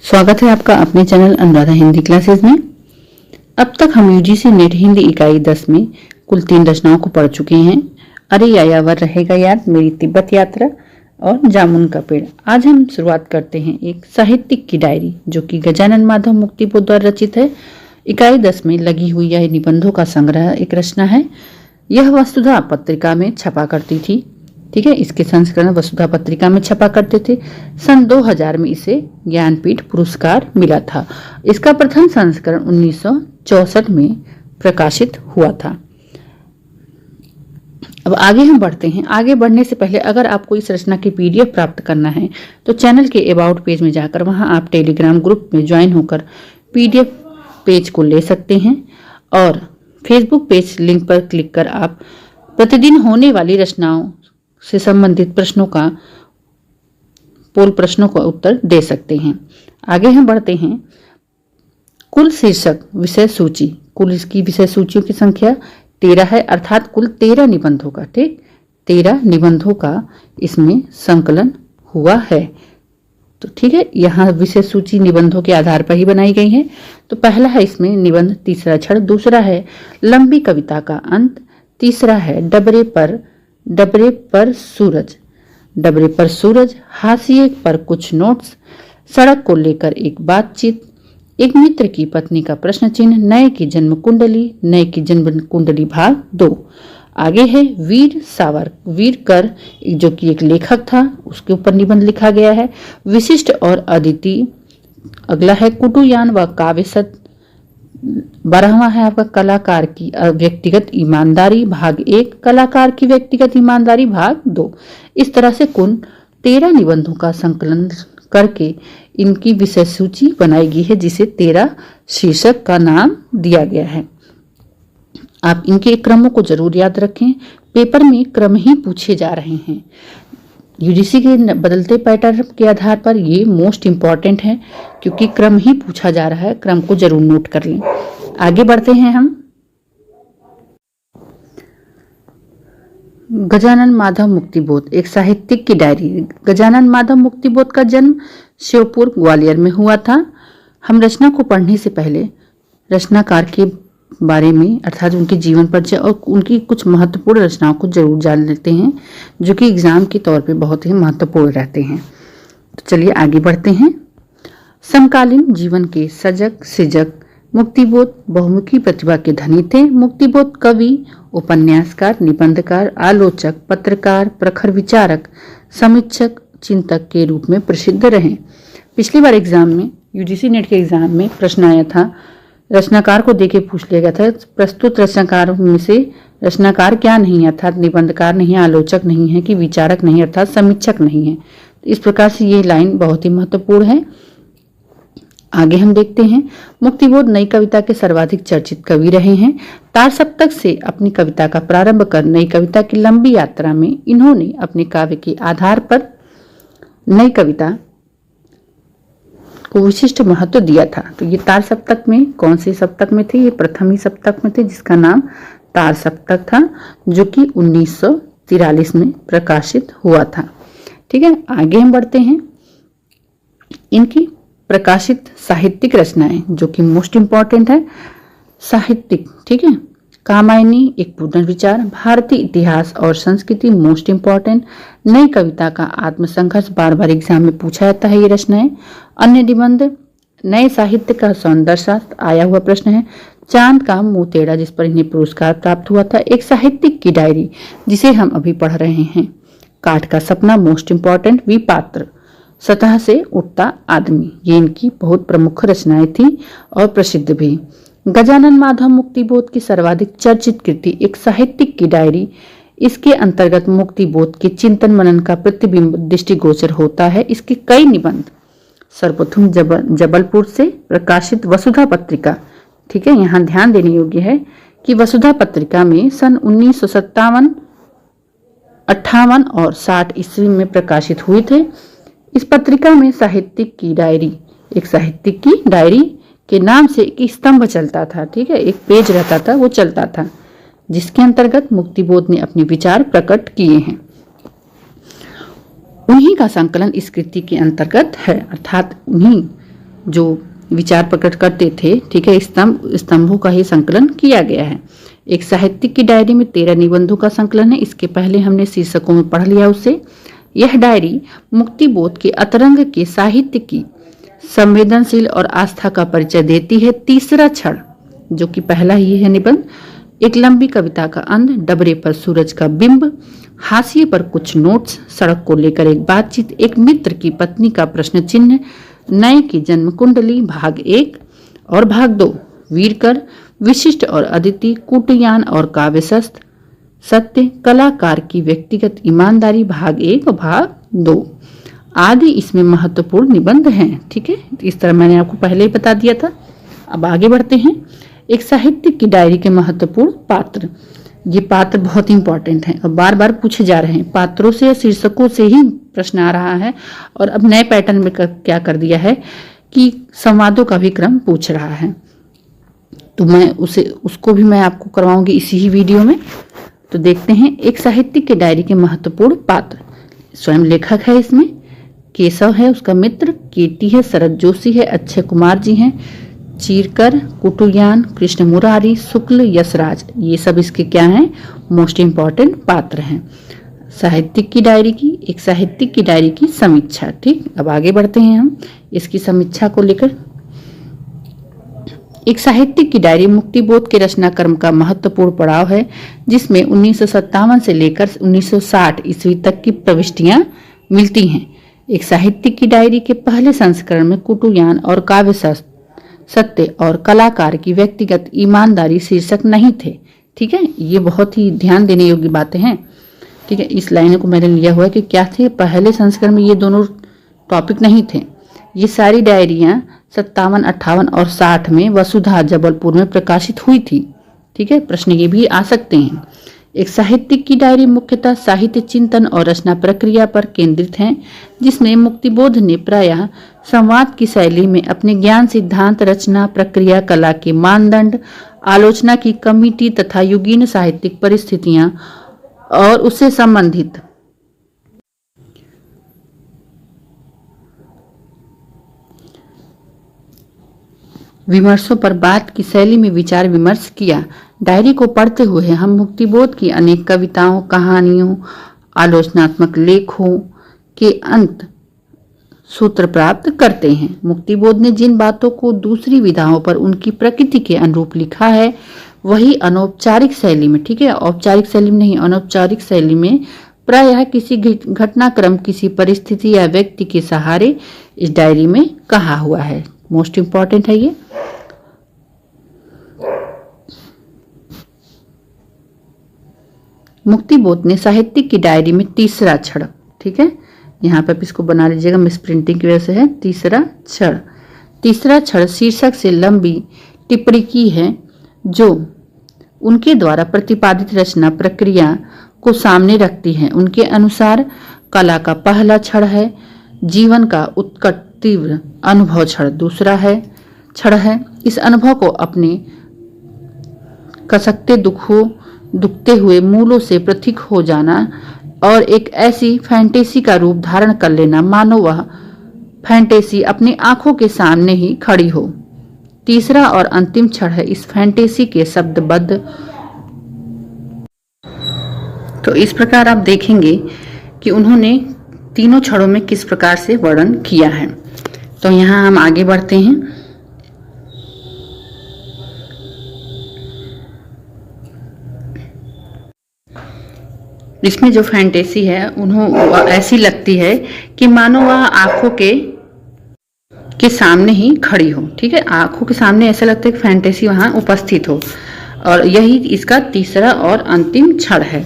स्वागत है आपका अपने चैनल अनुराधा हिंदी क्लासेस में। अब तक हम यूजीसी नेट हिंदी इकाई 10 में कुल 3 रचनाओं को पढ़ चुके हैं। अरे यायावर रहेगा याद, मेरी तिब्बत यात्रा और जामुन का पेड़। आज हम शुरुआत करते हैं एक साहित्यिक की डायरी जो कि गजानन माधव मुक्तिबोध द्वारा रचित है। इकाई 10 में लगी हुई यह निबंधों का संग्रह एक रचना है। यह वसुधा पत्रिका में छपा करती थी। ठीक है, इसके संस्करण वसुधा पत्रिका में छपा करते थे। सन 2000 में इसे ज्ञानपीठ पुरस्कार मिला था। इसका प्रथम संस्करण 1964 में प्रकाशित हुआ था। अब आगे हम बढ़ते हैं। आगे बढ़ने से पहले अगर आपको इस रचना की पीडीएफ प्राप्त करना है तो चैनल के अबाउट पेज में जाकर वहां आप टेलीग्राम ग्रुप में ज्वाइन होकर पीडीएफ पेज को ले सकते हैं और फेसबुक पेज लिंक पर क्लिक कर आप प्रतिदिन होने वाली रचनाओं से संबंधित प्रश्नों का पोल प्रश्नों का उत्तर दे सकते हैं। आगे हम बढ़ते हैं। कुल शीर्षक विषय सूची, कुल इसकी विषय सूचियों की संख्या 13 है, अर्थात कुल 13 निबंधों का, ठीक 13 निबंधों का इसमें संकलन हुआ है। तो ठीक है, यहाँ विषय सूची निबंधों के आधार पर ही बनाई गई है। तो पहला है इसमें निबंध तीसरा क्षण, दूसरा है लंबी कविता का अंत, तीसरा है डबरे पर सूरज, डबरे पर सूरज, हाशिए पर कुछ नोट्स, सड़क को लेकर एक बातचीत, एक मित्र की पत्नी का प्रश्न चिन्ह, नए की जन्म कुंडली भाग 2। आगे है वीर कर जो कि एक लेखक था, उसके ऊपर निबंध लिखा गया है। विशिष्ट और अदिति। अगला है कुटुयान व काव्यसत। 12वां है आपका कलाकार की व्यक्तिगत ईमानदारी भाग 1, कलाकार की व्यक्तिगत ईमानदारी भाग 2। इस तरह से कुल 13 निबंधों का संकलन करके इनकी विषय सूची बनाई गई है, जिसे 13 शीर्षक का नाम दिया गया है। आप इनके क्रमों को जरूर याद रखें। पेपर में क्रम ही पूछे जा रहे हैं। यूजीसी के बदलते पैटर्न के आधार पर ये मोस्ट इम्पॉर्टेंट है क्योंकि क्रम ही पूछा जा रहा है। क्रम को जरूर नोट कर लें। आगे बढ़ते हैं हम। गजानन माधव मुक्तिबोध एक साहित्यिक की डायरी। गजानन माधव मुक्तिबोध का जन्म श्योपुर ग्वालियर में हुआ था। हम रचना को पढ़ने से पहले रचनाकार के बारे में अर्थात उनके जीवन परिचय और उनकी कुछ महत्वपूर्ण रचनाओं को जरूर जान लेते हैं, जो कि एग्जाम के तौर पे बहुत ही महत्वपूर्ण रहते हैं। तो चलिए आगे बढ़ते हैं। समकालीन जीवन के सजग सृजक मुक्तिबोध बहुमुखी प्रतिभा के धनी थे। मुक्तिबोध कवि, उपन्यासकार, निबंधकार, आलोचक, पत्रकार, प्रखर विचारक, समीक्षक, चिंतक के रूप में प्रसिद्ध रहे। पिछली बार एग्जाम में यूजीसी नेट के एग्जाम में प्रश्न आया था, रचनाकार को देके पूछ लिया गया था प्रस्तुत रचनाकार में से रचनाकार क्या नहीं है, अर्थात निबंधकार नहीं है, आलोचक नहीं है कि विचारक नहीं अर्थात समीक्षक नहीं है। तो इस प्रकार से ये लाइन बहुत ही महत्वपूर्ण है। आगे हम देखते हैं। मुक्तिबोध नई कविता के सर्वाधिक चर्चित कवि रहे हैं। तार सप्तक से अपनी कविता का प्रारंभ कर नई कविता की लंबी यात्रा में इन्होंने अपने काव्य के आधार पर नई कविता को विशिष्ट महत्व दिया था। तो ये तार सप्तक में कौन से सप्तक में थे? ये प्रथम ही सप्तक में थे जिसका नाम तार सप्तक था, जो कि 1943 में प्रकाशित हुआ था। ठीक है, आगे हम बढ़ते हैं। इनकी प्रकाशित साहित्यिक रचनाएं जो कि मोस्ट इंपॉर्टेंट है साहित्यिक, ठीक है, कामायनी एक पुनर्विचार, भारतीय इतिहास और संस्कृति मोस्ट इंपॉर्टेंट, नई कविता का आत्मसंघर्ष बार बार एग्जाम में पूछा जाता है ये रचनाएं, अन्य निबंध, नए साहित्य का सौंदर्य शास्त्र आया हुआ प्रश्न है, चांद का मुंह टेढ़ा जिस पर इन्हें पुरस्कार प्राप्त हुआ था, एक साहित्यिक की डायरी जिसे हम अभी पढ़ रहे हैं, काठ का सपना मोस्ट इंपॉर्टेंट, विपात्र, सतह से उठता आदमी, ये इनकी बहुत प्रमुख रचनाएं थी और प्रसिद्ध भी। गजानन माधव मुक्तिबोध की सर्वाधिक चर्चित कृति एक साहित्यिक की डायरी। इसके अंतर्गत मुक्तिबोध के चिंतन मनन का प्रतिबिंब दृष्टिगोचर होता है। इसके कई निबंध सर्वप्रथम जबलपुर से प्रकाशित वसुधा पत्रिका, ठीक है, यहाँ ध्यान देने योग्य है कि वसुधा पत्रिका में सन 1957, 58 और 60 ईस्वी में प्रकाशित हुए थे। इस पत्रिका में साहित्यिक की डायरी, एक साहित्यिक की डायरी के नाम से एक स्तंभ चलता था, ठीक है, एक पेज रहता था, वो चलता था, जिसके अंतर्गत मुक्तिबोध ने अपने विचार प्रकट किए हैं। उन्हीं का संकलन इस कृति के अंतर्गत है, अर्थात उन्हीं जो विचार प्रकट करते थे, ठीक है, स्तंभों का ही संकलन किया गया है। एक साहित्यिक की डायरी में 13 निबंधों का संकलन है। इसके पहले हमने शीर्षकों में पढ़ लिया उसे। यह डायरी मुक्तिबोध के अतरंग के साहित्य की संवेदनशील और आस्था का परिचय देती है। तीसरा क्षण, जो कि पहला ही है निबंध, एक लंबी कविता का अंत, डबरे पर सूरज का बिंब, हाशिए पर कुछ नोट्स, सड़क को लेकर एक बातचीत, एक मित्र की पत्नी का प्रश्न चिन्ह, नए की जन्म कुंडली भाग 1 और भाग 2, वीरकर, विशिष्ट और अदिति, कुटयान और काव्यशस्त्र, सत्य, कलाकार की व्यक्तिगत ईमानदारी भाग 1 और भाग 2 आदि इसमें महत्वपूर्ण निबंध हैं। ठीक है, इस तरह मैंने आपको पहले ही बता दिया था। अब आगे बढ़ते हैं। एक साहित्यिक की डायरी के महत्वपूर्ण पात्र। ये पात्र बहुत इंपॉर्टेंट हैं और बार बार पूछे जा रहे हैं। पात्रों से या शीर्षकों से ही प्रश्न आ रहा है और अब नए पैटर्न में क्या कर दिया है कि संवादों का भी क्रम पूछ रहा है। तो मैं उसको भी मैं आपको करवाऊंगी इसी ही वीडियो में। तो देखते हैं एक साहित्यिक की डायरी के महत्वपूर्ण पात्र। स्वयं लेखक है इसमें, केशव है उसका मित्र, कीर्ति है, शरद जोशी है, अक्षय कुमार जी हैं, चीरकर, कुटुयान, कृष्ण मुरारी, शुक्ल, यशराज, ये सब इसके क्या हैं, मोस्ट इंपॉर्टेंट पात्र हैं। साहित्यिक की डायरी की, एक साहित्यिक की डायरी की समीक्षा। ठीक, अब आगे बढ़ते हैं हम इसकी समीक्षा को लेकर। एक साहित्यिक की डायरी मुक्तिबोध के रचना क्रम का महत्वपूर्ण पड़ाव है, जिसमें 1957 से लेकर 1960 ईस्वी तक की प्रविष्टियां मिलती हैं। एक साहित्यिक की डायरी के पहले संस्करण में कुटुयान और काव्यशास्त्र, सत्य और कलाकार की व्यक्तिगत ईमानदारी शीर्षक नहीं थे। ठीक है, ये बहुत ही ध्यान देने योग्य बातें हैं। ठीक है, इस लाइन को मैंने लिया हुआ है कि क्या थे, पहले संस्करण में ये दोनों टॉपिक नहीं थे। ये सारी डायरियां 57, 58 और 60 में वसुधा जबलपुर में प्रकाशित हुई थी। ठीक है, प्रश्न ये भी आ सकते हैं। एक साहित्यिक की डायरी मुख्यतः साहित्य चिंतन और रचना प्रक्रिया पर केंद्रित है, जिसमें मुक्तिबोध ने प्रायः संवाद की शैली में अपने ज्ञान सिद्धांत, रचना प्रक्रिया, कला के मानदंड, आलोचना की कमिटी तथा युगीन साहित्यिक परिस्थितियां और उससे संबंधित विमर्शों पर बात की शैली में विचार विमर्श किया। डायरी को पढ़ते हुए हम मुक्तिबोध की अनेक कविताओं, कहानियों, आलोचनात्मक लेखों के अंत सूत्र प्राप्त करते हैं। मुक्तिबोध ने जिन बातों को दूसरी विधाओं पर उनकी प्रकृति के अनुरूप लिखा है, वही अनौपचारिक शैली में, ठीक है, औपचारिक शैली में नहीं, अनौपचारिक शैली में प्रायः किसी घटनाक्रम, किसी परिस्थिति या व्यक्ति के सहारे इस डायरी में कहा हुआ है। मोस्ट इंपॉर्टेंट है ये। मुक्तिबोध ने साहित्यिक की डायरी में तीसरा क्षण, ठीक है, यहाँ पर इसको बना लीजिएगा, मिस प्रिंटिंग की वजह से है, तीसरा क्षण। तीसरा क्षण शीर्षक से लंबी टिप्पणी की है, जो उनके द्वारा प्रतिपादित रचना प्रक्रिया को सामने रखती है। उनके अनुसार कला का पहला क्षण है, जीवन का उत्कट तीव्र अनुभव क्षण दूसरा है क्षण है। इस अनुभव को अपने कसकते दुखते हुए मूलों से पृथक हो जाना और एक ऐसी फैंटेसी का रूप धारण कर लेना मानो वह फैंटेसी अपनी आंखों के सामने ही खड़ी हो। तीसरा और अंतिम क्षण है इस फैंटेसी के शब्दबद्ध। तो इस प्रकार आप देखेंगे कि उन्होंने तीनों क्षणों में किस प्रकार से वर्णन किया है। तो यहाँ हम आगे बढ़ते हैं। इसमें जो फैंटेसी है उन्होंने ऐसी लगती है कि मानो वह आंखों के सामने ही खड़ी हो। ठीक है, आंखों के सामने ऐसा लगता है कि फैंटेसी वहां उपस्थित हो, और यही इसका तीसरा और अंतिम क्षण है।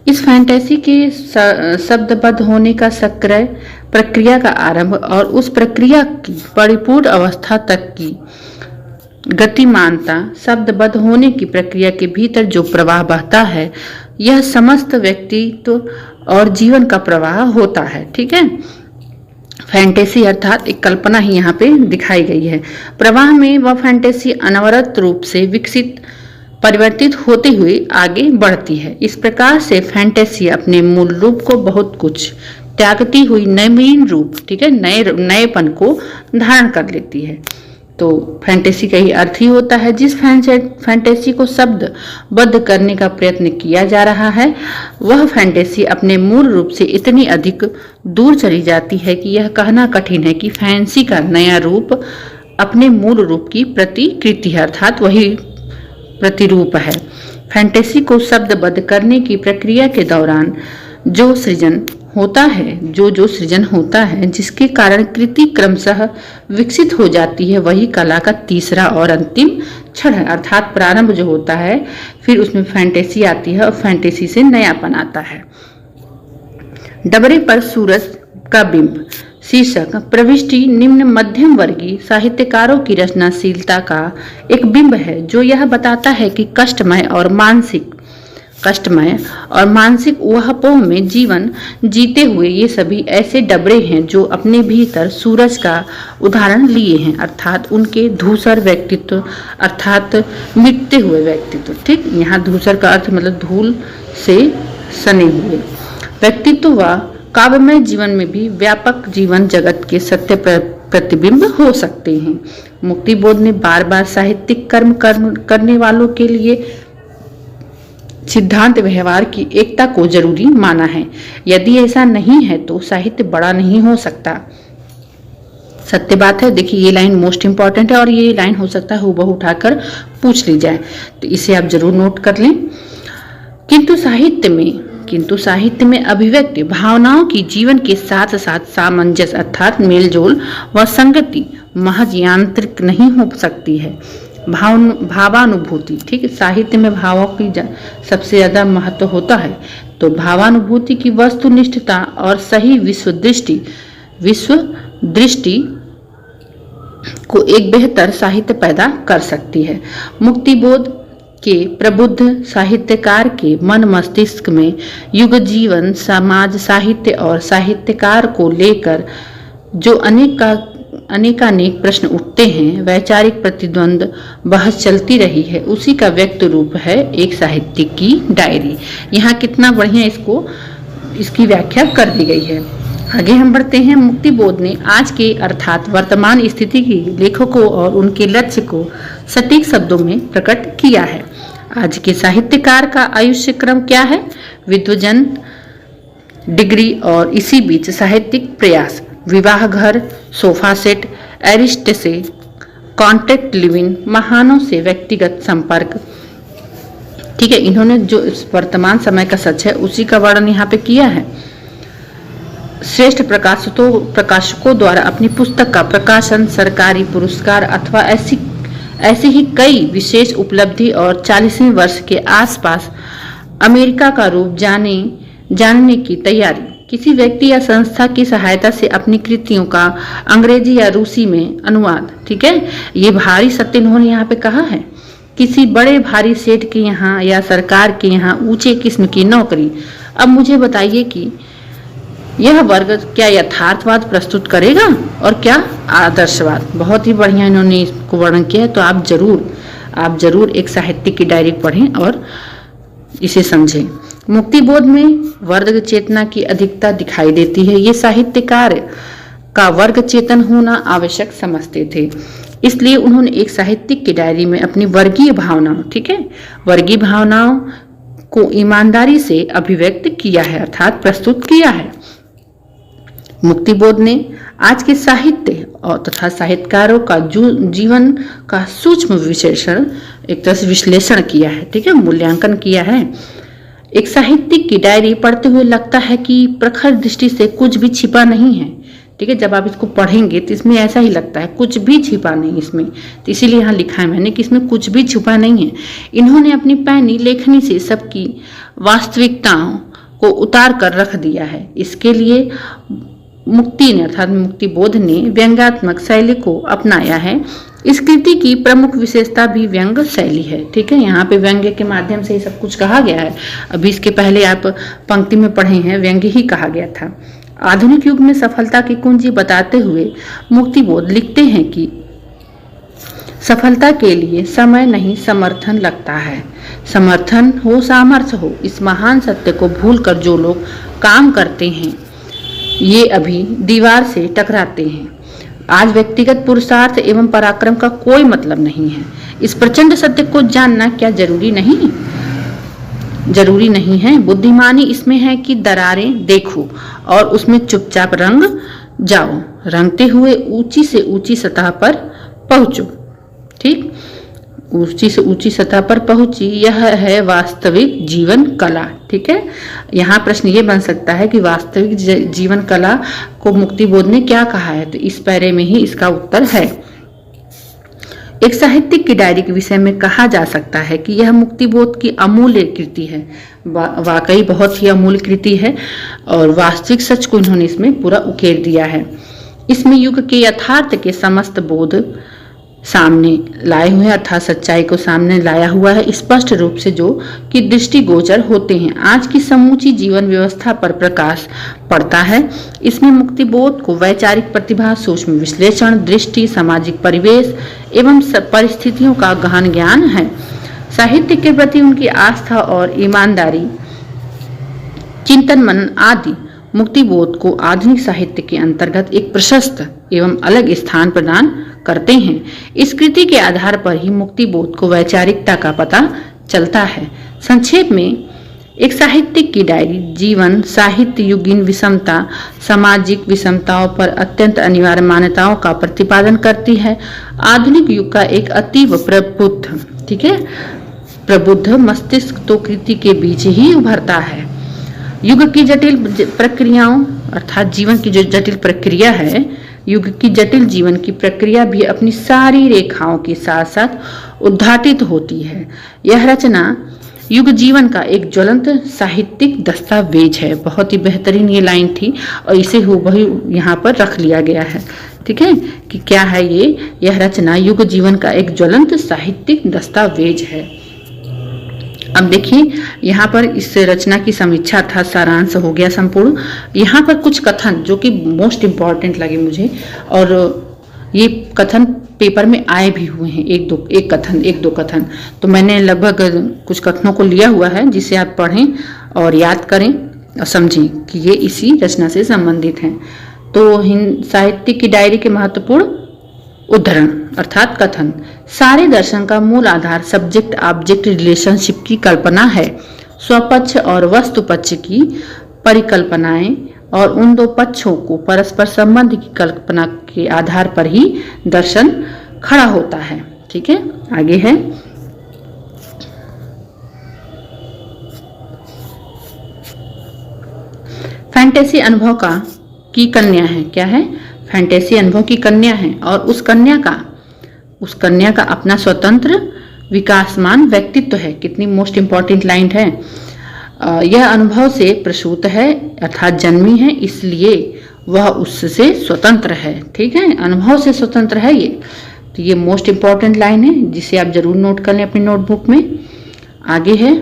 इस फैंटेसी के शब्दबद्ध होने का सक्रिय प्रक्रिया का आरंभ और उस प्रक्रिया की परिपूर्ण अवस्था तक की गतिमानता, शब्दबद्ध होने की प्रक्रिया के भीतर जो प्रवाह बहता है, यह समस्त व्यक्तित्व और जीवन का प्रवाह होता है। ठीक है, फैंटेसी अर्थात एक कल्पना ही यहाँ पे दिखाई गई है। प्रवाह में वह फैंटेसी अनवरत रूप से विकसित, परिवर्तित होते हुए आगे बढ़ती है। इस प्रकार से फैंटेसी अपने मूल रूप को बहुत कुछ त्यागती हुई नवीन रूप, ठीक है, नएपन को धारण कर लेती है। तो फैंटेसी का ही अर्थ ही होता है जिस फैंटेसी को शब्दबद्ध करने का प्रयत्न किया जा रहा है वह फैंटेसी अपने मूल रूप से इतनी अधिक दूर चली जाती है कि यह कहना कठिन है कि फैंसी का नया रूप अपने मूल रूप की प्रतिकृति है, अर्थात वही प्रतिरूप है। फैंटेसी को शब्दबद्ध करने की प्रक्रिया के दौरान जो सृजन होता है जिसके कारण कृति क्रमशः विकसित हो जाती है वही कला का तीसरा और अंतिम क्षण है, अर्थात प्रारंभ जो होता है फिर उसमें फैंटेसी आती है और फैंटेसी से नयापन आता है। डबरे पर सूरज का बिंब शीर्षक प्रविष्टि निम्न मध्यम वर्गीय साहित्यकारों की रचनाशीलता का एक बिंब है जो यह बताता है कि कष्टमय और मानसिक ऊहापोह में जीवन जीते हुए ये सभी ऐसे डबरे हैं जो अपने भीतर सूरज का उदाहरण लिए हैं, अर्थात उनके धूसर व्यक्तित्व, अर्थात मिटते हुए व्यक्तित्व। ठीक, यहाँ धूसर का अर्थ मतलब धूल से सने हुए व्यक्तित्व व काव्यमय जीवन में भी व्यापक जीवन जगत के सत्य प्रतिबिंब हो सकते हैं। मुक्तिबोध ने बार बार साहित्यिक कर्म करने वालों के लिए सिद्धांत व्यवहार की एकता को जरूरी माना है। यदि ऐसा नहीं है तो साहित्य बड़ा नहीं हो सकता। सत्य बात है। देखिए ये लाइन मोस्ट इंपॉर्टेंट है और ये लाइन हो सकता है हूबहू उठाकर पूछ ली जाए, तो इसे आप जरूर नोट कर लें। किंतु साहित्य में अभिव्यक्ति भावनाओं की जीवन के साथ साथ सामंजस्य अर्थात मेलजोल व संगति महज यांत्रिक नहीं हो सकती है। भावानुभूति, ठीक है, साहित्य में भावों की सबसे ज्यादा महत्व होता है, तो भावानुभूति की वस्तुनिष्ठता और सही विश्व दृष्टि को एक बेहतर साहित्य पैदा कर सकती है। मुक्तिबोध के प्रबुद्ध साहित्यकार के मन मस्तिष्क में युग जीवन, समाज, साहित्य और साहित्यकार को लेकर जो अनेकानेक प्रश्न उठते हैं, वैचारिक प्रतिद्वंद बहस चलती रही है, उसी का व्यक्त रूप है एक साहित्यिक की डायरी। यहाँ कितना बढ़िया इसकी व्याख्या कर दी गई है। आगे हम बढ़ते हैं। मुक्तिबोध ने आज के अर्थात वर्तमान स्थिति के लेखकों और उनके लक्ष्य को सटीक शब्दों में प्रकट किया है। आज के साहित्यकार का आयुष्य क्रम क्या है? विद्वजन, डिग्री और इसी बीच साहित्यिक प्रयास, विवाह घर, सोफा सेट, एरिस्ट से कॉन्ट्रैक्ट लिविंग, महानों से व्यक्तिगत संपर्क। ठीक है, इन्होंने जो इस वर्तमान समय का सच है उसी का वर्णन यहाँ पे किया है। श्रेष्ठ प्रकाशकों द्वारा अपनी पुस्तक का प्रकाशन, सरकारी पुरस्कार अथवा ऐसी ही कई विशेष उपलब्धि और 40वें वर्ष के आसपास अमेरिका का रूप जानने की तैयारी, किसी व्यक्ति या संस्था की सहायता से अपनी कृतियों का अंग्रेजी या रूसी में अनुवाद। ठीक है, ये भारी सत्य इन्होंने यहाँ पे कहा है। किसी बड़े भारी सेठ के यहाँ या सरकार के यहाँ ऊंचे किस्म की नौकरी। अब मुझे बताइए कि यह वर्ग क्या यथार्थवाद प्रस्तुत करेगा और क्या आदर्शवाद। बहुत ही बढ़िया इन्होंने इसको वर्णन किया है। तो आप जरूर एक साहित्य की डायरी पढ़ें और इसे समझें। मुक्तिबोध में वर्ग चेतना की अधिकता दिखाई देती है। ये साहित्यकार का वर्ग चेतन होना आवश्यक समझते थे, इसलिए उन्होंने एक साहित्यिक की डायरी में अपनी वर्गीय भावनाओं, ठीक है, वर्गीय भावनाओं को ईमानदारी से अभिव्यक्त किया है, अर्थात प्रस्तुत किया है। मुक्तिबोध ने आज के साहित्य और तथा साहित्यकारों का जीवन का सूक्ष्म विश्लेषण, एक तरह से विश्लेषण किया है, ठीक है, मूल्यांकन किया है। एक साहित्यिक की डायरी पढ़ते हुए लगता है कि प्रखर दृष्टि से कुछ भी छिपा नहीं है। ठीक है, जब आप इसको पढ़ेंगे तो इसमें ऐसा ही लगता है कुछ भी छिपा नहीं इसमें, तो इसीलिए यहाँ लिखा है मैंने कि इसमें कुछ भी छुपा नहीं है। इन्होंने अपनी पैनी लेखनी से सबकी वास्तविकताओं को उतार कर रख दिया है। इसके लिए मुक्तिबोध ने व्यंग्यात्मक शैली को अपनाया है। इस कृति की प्रमुख विशेषता भी व्यंग्य शैली है। ठीक है, यहाँ पे व्यंग्य के माध्यम से ही सब कुछ कहा गया है। अभी इसके पहले आप पंक्ति में पढ़े हैं, व्यंग्य ही कहा गया था। आधुनिक युग में सफलता की कुंजी बताते हुए मुक्तिबोध लिखते हैं कि सफलता के लिए समय नहीं समर्थन लगता है। समर्थन हो, सामर्थ्य हो, इस महान सत्य को भूलकर जो लोग काम करते हैं ये अभी दीवार से टकराते हैं। आज व्यक्तिगत पुरुषार्थ एवं पराक्रम का कोई मतलब नहीं है। इस प्रचंड सत्य को जानना क्या जरूरी नहीं है। बुद्धिमानी इसमें है कि दरारें देखो और उसमें चुपचाप रंग जाओ, रंगते हुए ऊंची से ऊंची सतह पर पहुंचो। ठीक, ऊंची से ऊंची सतह पर पहुंची, यह है वास्तविक जीवन कला। ठीक है, यहाँ प्रश्न ये बन सकता है कि वास्तविक जीवन कला को मुक्तिबोध ने क्या कहा है, तो इस पैरे में ही इसका उत्तर है। एक साहित्यिक की डायरी के विषय में कहा जा सकता है कि यह मुक्तिबोध की अमूल्य कृति है। वाकई बहुत ही अमूल्य कृति है और वास्तविक सच को इन्होंने इसमें पूरा उकेर दिया है। इसमें युग के यथार्थ के समस्त बोध सामने लाए हुए हैं, अर्थात सच्चाई को सामने लाया हुआ है, स्पष्ट रूप से जो कि दृष्टिगोचर होते हैं। आज की समूची जीवन व्यवस्था पर प्रकाश पड़ता है। इसमें मुक्तिबोध को वैचारिक प्रतिभा, सूक्ष्म विश्लेषण, दृष्टि, सामाजिक परिवेश एवं परिस्थितियों का गहन ज्ञान है। साहित्य के प्रति उनकी आस्था और ईमानदारी, चिंतन मनन आदि मुक्तिबोध को आधुनिक साहित्य के अंतर्गत एक प्रशस्त एवं अलग स्थान प्रदान करते हैं। इस कृति के आधार पर ही मुक्तिबोध को वैचारिकता का पता चलता है। संक्षेप में, एक साहित्यिक की डायरी जीवन, साहित्य युगीन विषमता, सामाजिक विषमताओं पर अत्यंत अनिवार्य मान्यताओं का प्रतिपादन करती है। आधुनिक युग का एक अतीव प्रबुद्ध, ठीक है, प्रबुद्ध मस्तिष्क तो कृति के बीच ही उभरता है। युग की जटिल प्रक्रियाओं, अर्थात जीवन की जो जटिल प्रक्रिया है, युग की जटिल जीवन की प्रक्रिया भी अपनी सारी रेखाओं के साथ साथ उद्घाटित होती है। यह रचना युग जीवन का एक ज्वलंत साहित्यिक दस्तावेज है। बहुत ही बेहतरीन ये लाइन थी और इसे हूबहू यहाँ पर रख लिया गया है। ठीक है, कि क्या है ये, यह रचना युग जीवन का एक ज्वलंत साहित्यिक दस्तावेज है। अब देखिए, यहाँ पर इस रचना की समीक्षा अर्थात सारांश हो गया संपूर्ण। यहाँ पर कुछ कथन जो कि मोस्ट इम्पॉर्टेंट लगे मुझे, और ये कथन पेपर में आए भी हुए हैं, एक दो कथन, तो मैंने लगभग कुछ कथनों को लिया हुआ है जिसे आप पढ़ें और याद करें और समझें कि ये इसी रचना से संबंधित हैं। तो साहित्य की डायरी के महत्वपूर्ण उद्धरण अर्थात कथन, सारे दर्शन का मूल आधार सब्जेक्ट ऑब्जेक्ट रिलेशनशिप की कल्पना है। स्वपक्ष और वस्तु पक्ष की परिकल्पनाएं और उन दो पक्षों को परस्पर संबंध की कल्पना के आधार पर ही दर्शन खड़ा होता है। ठीक है, आगे है, फैंटेसी अनुभव की कन्या है। क्या है? फैंटेसी अनुभव की कन्या है और उस कन्या का अपना स्वतंत्र विकासमान व्यक्तित्व है। कितनी मोस्ट इंपॉर्टेंट लाइन है। यह अनुभव से प्रसूत है अर्थात जन्मी है, इसलिए वह उससे स्वतंत्र है। ठीक है, अनुभव से स्वतंत्र है ये। तो ये मोस्ट इंपॉर्टेंट लाइन है जिसे आप जरूर नोट कर लें अपनी नोटबुक में। आगे है,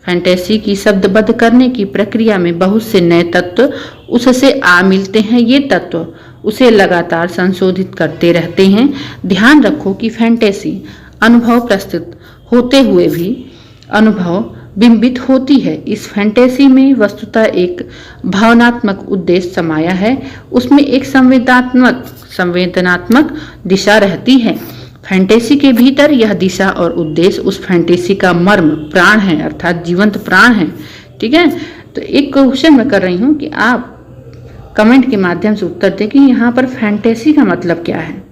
फैंटेसी की शब्दबद्ध करने की प्रक्रिया में बहुत से नए तत्व उससे आ मिलते हैं। ये तत्व उसे लगातार संशोधित करते रहते हैं। ध्यान रखो कि फैंटेसी अनुभव प्रस्तुत होते हुए भी अनुभव बिंबित होती है। इस फैंटेसी में वस्तुतः एक भावनात्मक उद्देश्य समाया है, उसमें एक संवेदनात्मक दिशा रहती है। फैंटेसी के भीतर यह दिशा और उद्देश्य उस फैंटेसी का मर्म प्राण है अर्थात जीवंत प्राण है। ठीक है, तो एक क्वेश्चन मैं कर रही हूँ कि आप कमेंट के माध्यम से उत्तर दें कि यहाँ पर फैंटेसी का मतलब क्या है।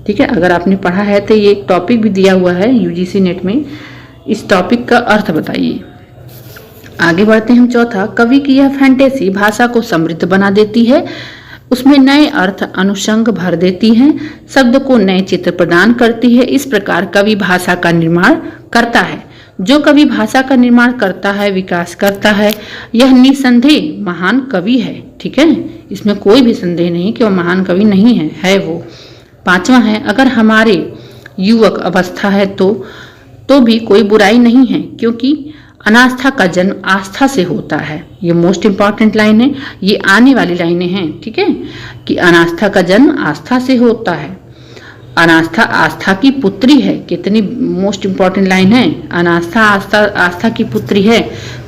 ठीक है, अगर आपने पढ़ा है तो ये एक टॉपिक भी दिया हुआ है यूजीसी नेट में, इस टॉपिक का अर्थ बताइए। आगे बढ़ते हैं हम। चौथा, कवि की यह फैंटेसी भाषा को समृद्ध बना देती है, उसमें नए अर्थ अनुषंग भर देती है, शब्द को नए चित्र प्रदान करती है। इस प्रकार कवि भाषा का निर्माण करता है। जो कवि भाषा का निर्माण करता है, विकास करता है, यह निसंदेह महान कवि है। ठीक है, इसमें कोई भी संदेह नहीं कि वह महान कवि नहीं है वो। पांचवा है, अगर हमारे युवक अवस्था है तो भी कोई बुराई नहीं है, क्योंकि अनास्था का जन्म आस्था से होता है। ये मोस्ट इंपॉर्टेंट लाइन है, ये आने वाली लाइनें हैं। ठीक है, कि अनास्था का जन्म आस्था से होता है। अनास्था आस्था की पुत्री है। कितनी मोस्ट इंपॉर्टेंट लाइन है, अनास्था आस्था की पुत्री है।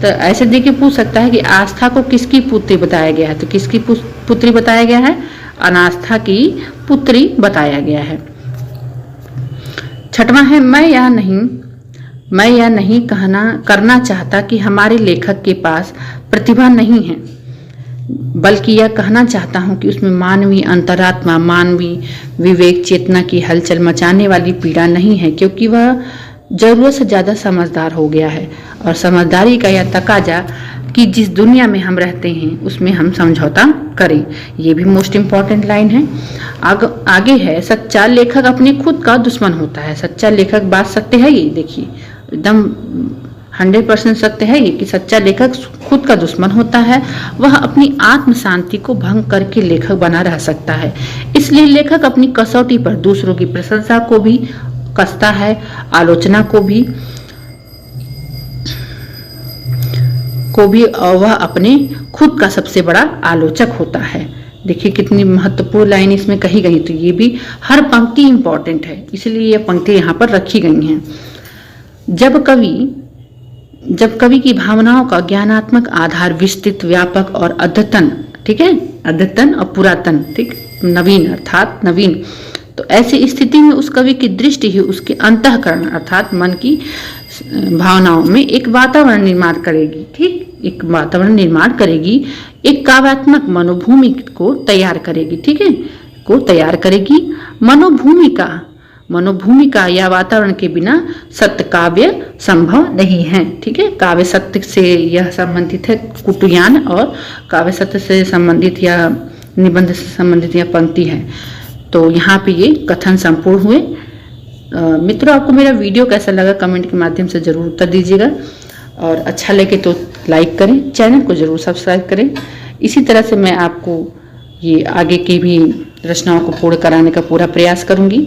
तो ऐसे देखिए पूछ सकता है कि आस्था को किसकी पुत्री बताया गया है, तो किसकी पुत्री बताया गया है, अनास्था की पुत्री बताया गया है। छठवां है मैं यह नहीं करना चाहता कि हमारे लेखक के पास प्रतिभा नहीं है, बल्कि यह कहना चाहता हूं कि उसमें मानवीय अंतरात्मा, मानवीय विवेक चेतना की हलचल मचाने वाली पीड़ा नहीं है, क्योंकि वह जरूरत से ज्यादा समझदार हो गया है। और समझदारी का यह तकाजा कि जिस दुनिया में हम रहते हैं उसमें हम समझौता करें। ये भी मोस्ट इम्पॉर्टेंट लाइन है। आगे है सच्चा लेखक अपने खुद का दुश्मन होता है। सच्चा लेखक बात सत्य है, ये देखिए एकदम 100% सत्य है ये कि सच्चा लेखक खुद का दुश्मन होता है। वह अपनी आत्म शांति को भंग करके लेखक बना रह सकता है। इसलिए लेखक अपनी कसौटी पर दूसरों की प्रशंसा को भी कसता है, आलोचना को भी और वह अपने खुद का सबसे बड़ा आलोचक होता है। देखिए कितनी महत्वपूर्ण लाइन इसमें कही गई। तो ये भी हर पंक्ति इंपॉर्टेंट है, इसलिए ये पंक्ति यहाँ पर रखी गई हैं। जब कवि की भावनाओं का ज्ञानात्मक आधार विस्तृत, व्यापक और अद्यतन, ठीक है, अद्यतन और पुरातन, ठीक, नवीन अर्थात नवीन, तो ऐसी स्थिति में उस कवि की दृष्टि ही उसके अंतःकरण अर्थात मन की भावनाओं में एक वातावरण निर्माण करेगी। ठीक, एक वातावरण निर्माण करेगी, एक काव्यात्मक मनोभूमि को तैयार करेगी। ठीक है, को तैयार करेगी। मनोभूमिका या वातावरण के बिना सत्य काव्य संभव नहीं है। ठीक है, काव्य सत्य से यह संबंधित है, कुटुयान, और काव्य सत्य से संबंधित या निबंध से संबंधित यह पंक्ति है। तो यहाँ पे ये कथन संपूर्ण हुए। मित्रों, आपको मेरा वीडियो कैसा लगा कमेंट के माध्यम से जरूर उत्तर दीजिएगा, और अच्छा लगे तो लाइक करें, चैनल को जरूर सब्सक्राइब करें। इसी तरह से मैं आपको ये आगे की भी रचनाओं को पूर्ण कराने का पूरा प्रयास करूंगी।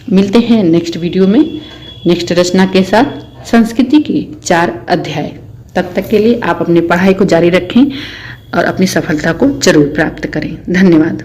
मिलते हैं नेक्स्ट वीडियो में नेक्स्ट रचना के साथ, संस्कृति के 4 अध्याय। तब तक के लिए आप अपनी पढ़ाई को जारी रखें और अपनी सफलता को जरूर प्राप्त करें। धन्यवाद।